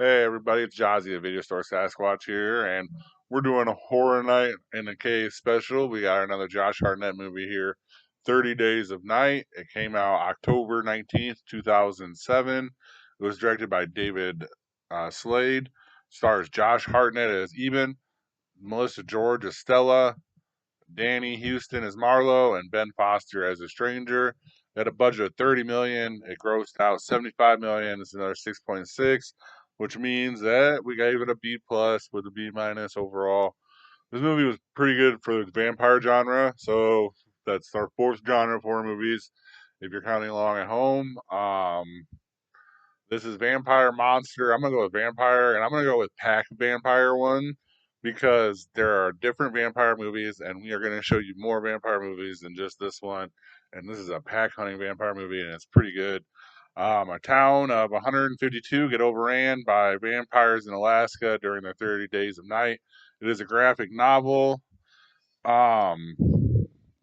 Hey everybody, it's Jazzy at Video Store Sasquatch here, and we're doing a horror night in the cave special. We got another Josh Hartnett movie here, 30 Days of Night. It came out October 19th, 2007. It was directed by David Slade. Stars Josh Hartnett as Eben, Melissa George as Stella, Danny Houston as Marlowe, and Ben Foster as a stranger. It had a budget of 30 million. It grossed out 75 million. It's another 6.6, which means that we gave it a B plus with a B minus overall. This movie was pretty good for the vampire genre, so that's our fourth genre of horror movies. If you're counting along at home, this is Vampire Monster. I'm gonna go with Vampire, and I'm gonna go with Pack Vampire one because there are different vampire movies, and we are gonna show you more vampire movies than just this one. And this is a pack hunting vampire movie, and it's pretty good. A town of 152 get overran by vampires in Alaska during their 30 days of night. It is a graphic novel. Um,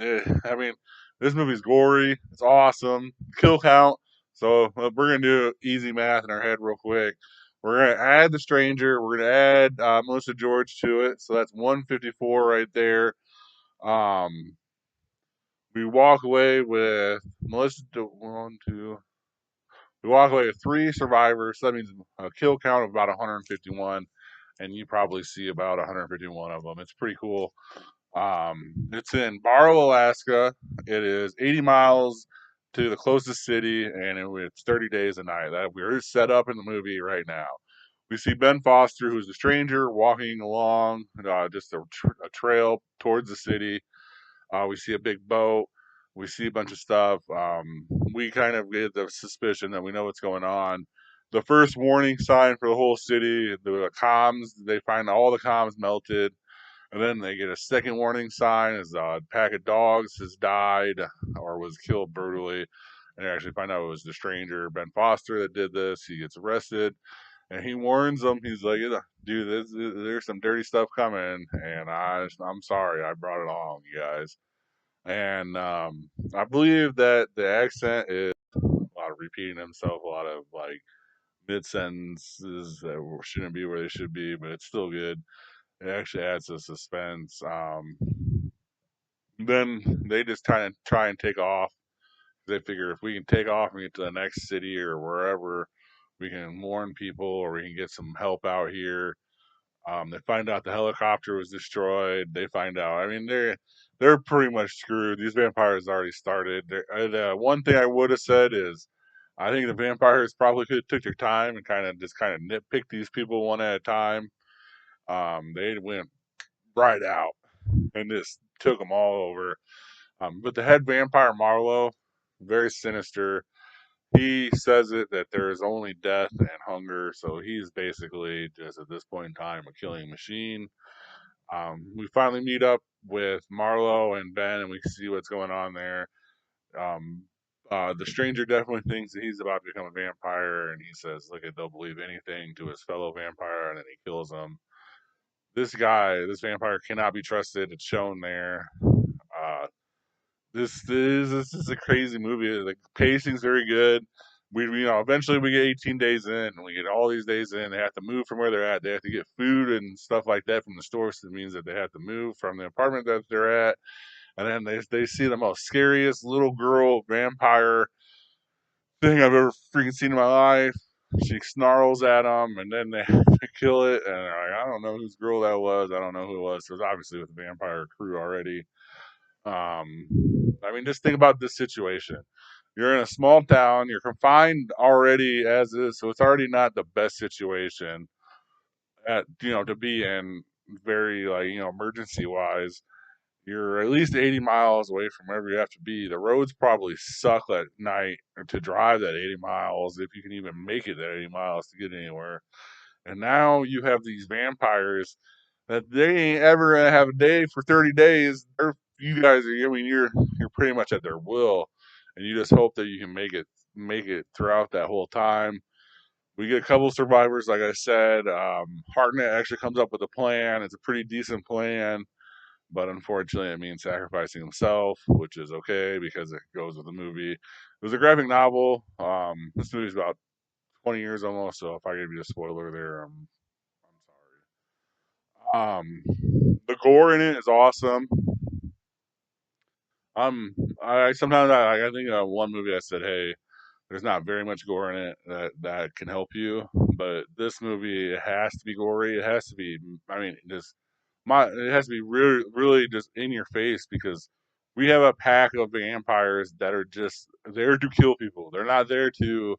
I mean, this movie's gory. It's awesome. Kill count. So we're gonna do easy math in our head real quick. We're gonna add the stranger. We're gonna add Melissa George to it. So that's 154 right there. Um, we walk away with Melissa. One, two. We walk away with three survivors. So that means a kill count of about 151, and you probably see about 151 of them. It's pretty cool. It's in Barrow, Alaska. It is 80 miles to the closest city, and it's 30 days a night. That we're set up in the movie right now. We see Ben Foster, who's a stranger, walking along just a trail towards the city. We see a big boat. We see a bunch of stuff. We kind of get the suspicion that we know what's going on. The first warning sign for the whole city, the comms, they find all the comms melted. And then they get a second warning sign as a pack of dogs has died or was killed brutally. And they actually find out it was the stranger, Ben Foster, that did this. He gets arrested and he warns them. He's like, dude, there's some dirty stuff coming. And I'm sorry I brought it along, you guys. And I believe that the accent is a lot of repeating himself, a lot of like mid sentences that shouldn't be where they should be, but it's still good. It actually adds to suspense. Then they just try and take off. They figure if we can take off and get to the next city or wherever, we can warn people or we can get some help out here. They find out the helicopter was destroyed. They find out. I mean, they're pretty much screwed. These vampires already started. One thing I would have said is, I think the vampires probably could have took their time and kind of nitpick these people one at a time. They went right out and just took them all over. But the head vampire Marlowe, very sinister. He says it that there is only death and hunger, so he's basically just at this point in time a killing machine. We finally meet up with Marlowe and Ben, and we see what's going on there. Um, the stranger definitely thinks that he's about to become a vampire, and he says, "Look, they'll believe anything" to his fellow vampire, and then he kills him. This vampire cannot be trusted. It's shown there. Uh, this is a crazy movie. The pacing's very good. Eventually we get 18 days in, and we get all these days in. They have to move from where they're at. They have to get food and stuff like that from the store. So it means that they have to move from the apartment that they're at. And then they see the most scariest little girl vampire thing I've ever freaking seen in my life. She snarls at them, and then they kill it. And they're like, I don't know whose girl that was. I don't know who it was. So it was obviously with the vampire crew already. Um, I mean, just think about this situation. You're in a small town. You're confined already as is, so it's already not the best situation to be in. Very like emergency wise. You're at least 80 miles away from wherever you have to be. The roads probably suck at night to drive that 80 miles if you can even make it that 80 miles to get anywhere. And now you have these vampires that they ain't ever gonna have a day for 30 days. You guys are, I mean, you're pretty much at their will, and you just hope that you can make it throughout that whole time. We get a couple survivors, like I said. Hartnett actually comes up with a plan. It's a pretty decent plan, but unfortunately, it means sacrificing himself, which is okay because it goes with the movie. It was a graphic novel. This movie's about 20 years almost. So if I give you a spoiler there, I'm sorry. The gore in it is awesome. Um, I sometimes I think one movie I said, hey, there's not very much gore in it that can help you, but this movie it has to be gory. It has to be. I mean, just it has to be really really just in your face because we have a pack of vampires that are just there to kill people. They're not there to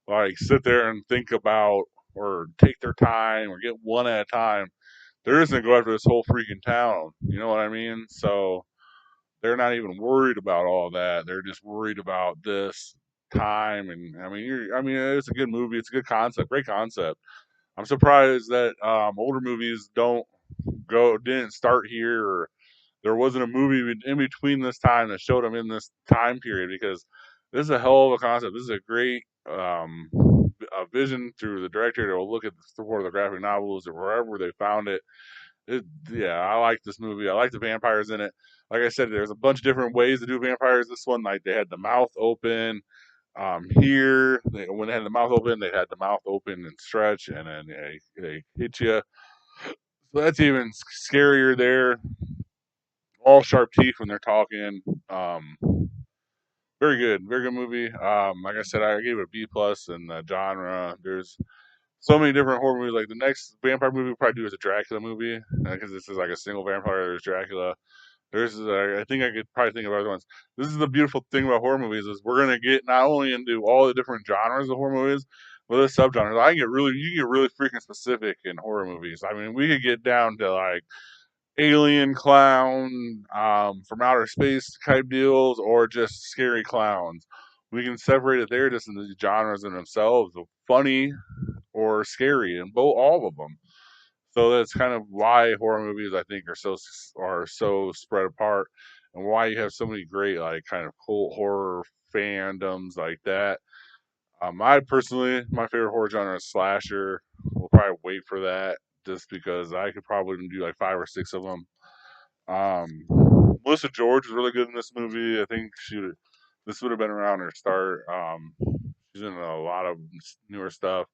like sit there and think about or take their time or get one at a time. They're just gonna go after this whole freaking town. You know what I mean? So they're not even worried about all that. They're just worried about this time. And I mean, I mean, it's a good movie. It's a good concept. Great concept. I'm surprised that older movies didn't start here, or there wasn't a movie in between this time that showed them in this time period because this is a hell of a concept. This is a great a vision through the director to look at the graphic novels or wherever they found it. Yeah, I like this movie. I like the vampires in it. Like I said, there's a bunch of different ways to do vampires. This one, like they had the mouth open. When they had the mouth open, they had the mouth open and stretch, and then they hit you. So that's even scarier there. All sharp teeth when they're talking. Um, very good movie. Like I said, I gave it a B plus in the genre. There's so many different horror movies. Like the next vampire movie we'll probably do is a Dracula movie because this is like a single vampire. There's Dracula. I think I could probably think of other ones. This is the beautiful thing about horror movies is we're gonna get not only into all the different genres of horror movies, but the subgenres. You can get really freaking specific in horror movies. I mean, we could get down to like alien clown from outer space type deals, or just scary clowns. We can separate it there just in the genres in themselves of funny or scary, and both all of them. So that's kind of why horror movies I think are so spread apart, and why you have so many great like kind of cult horror fandoms like that. I personally, my favorite horror genre is slasher. We'll probably wait for that just because I could probably do like 5 or 6 of them. Melissa George is really good in this movie. I think this would have been around her start. She's in a lot of newer stuff.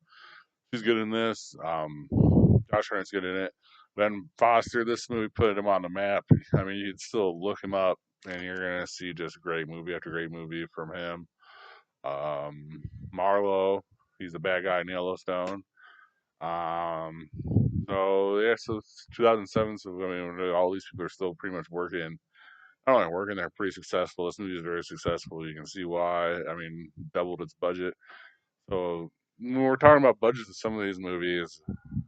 She's good in this. Josh Hartnett's good in it. Ben Foster, this movie put him on the map. I mean, you'd still look him up, and you're gonna see just great movie after great movie from him. Marlowe, he's the bad guy in Yellowstone. Um, so yeah, so it's 2007. So I mean, really all these people are still pretty much working. Not only working, they're pretty successful. This movie is very successful. You can see why. I mean, doubled its budget. So when we're talking about budgets of some of these movies,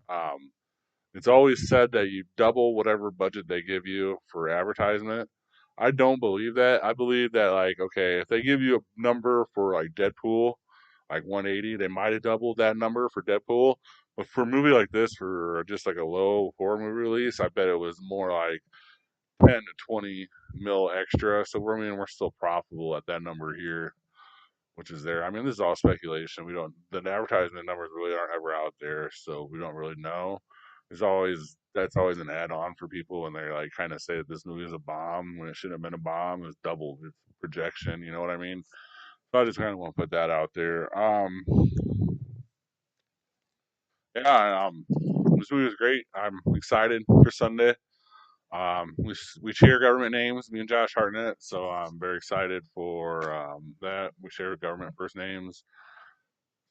um, it's always said that you double whatever budget they give you for advertisement. I don't believe that. I believe that like okay, if they give you a number for like Deadpool, like 180, they might have doubled that number for Deadpool. But for a movie like this, for just like a low horror movie release, I bet it was more like 10 to 20 mil extra. So we're still profitable at that number here, which is there. I mean, this is all speculation. We don't the advertisement numbers really aren't ever out there, so we don't really know. That's always an add-on for people when they like kind of say that this movie is a bomb when it shouldn't have been a bomb. It's double its projection. You know what I mean? So I just kind of want to put that out there. Yeah, this movie was great. I'm excited for Sunday. We share government names, me and Josh Hartnett, so I'm very excited for that. We share government first names,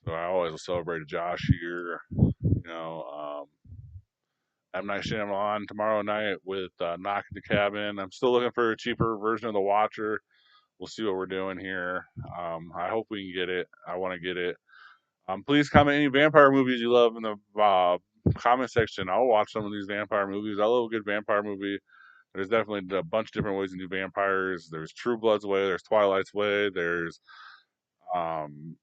so I always will celebrate a Josh here. You know, M Night Shyamalan tomorrow night with Knock at the Cabin. I'm still looking for a cheaper version of The Watcher. We'll see what we're doing here. I hope we can get it. I want to get it. Please comment any vampire movies you love in the comment section. I'll watch some of these vampire movies. I love a good vampire movie. There's definitely a bunch of different ways to do vampires. There's True Blood's way. There's Twilight's way. There's um,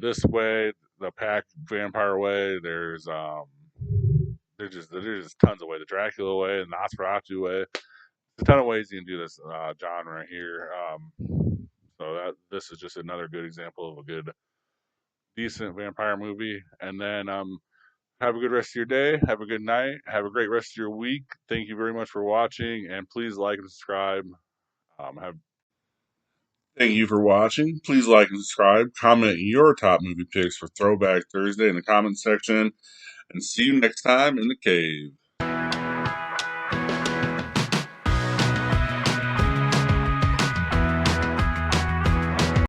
this way, the Pack vampire way. There's just tons of way. The Dracula way, the Nosferatu way. There's a ton of ways you can do this genre here. So this is just another good example of a good, decent vampire movie. And then have a good rest of your day. Have a good night. Have a great rest of your week. Thank you very much for watching, and please like and subscribe. Have Thank you for watching. Please like and subscribe. Comment your top movie picks for Throwback Thursday in the comment section. And see you next time in the cave.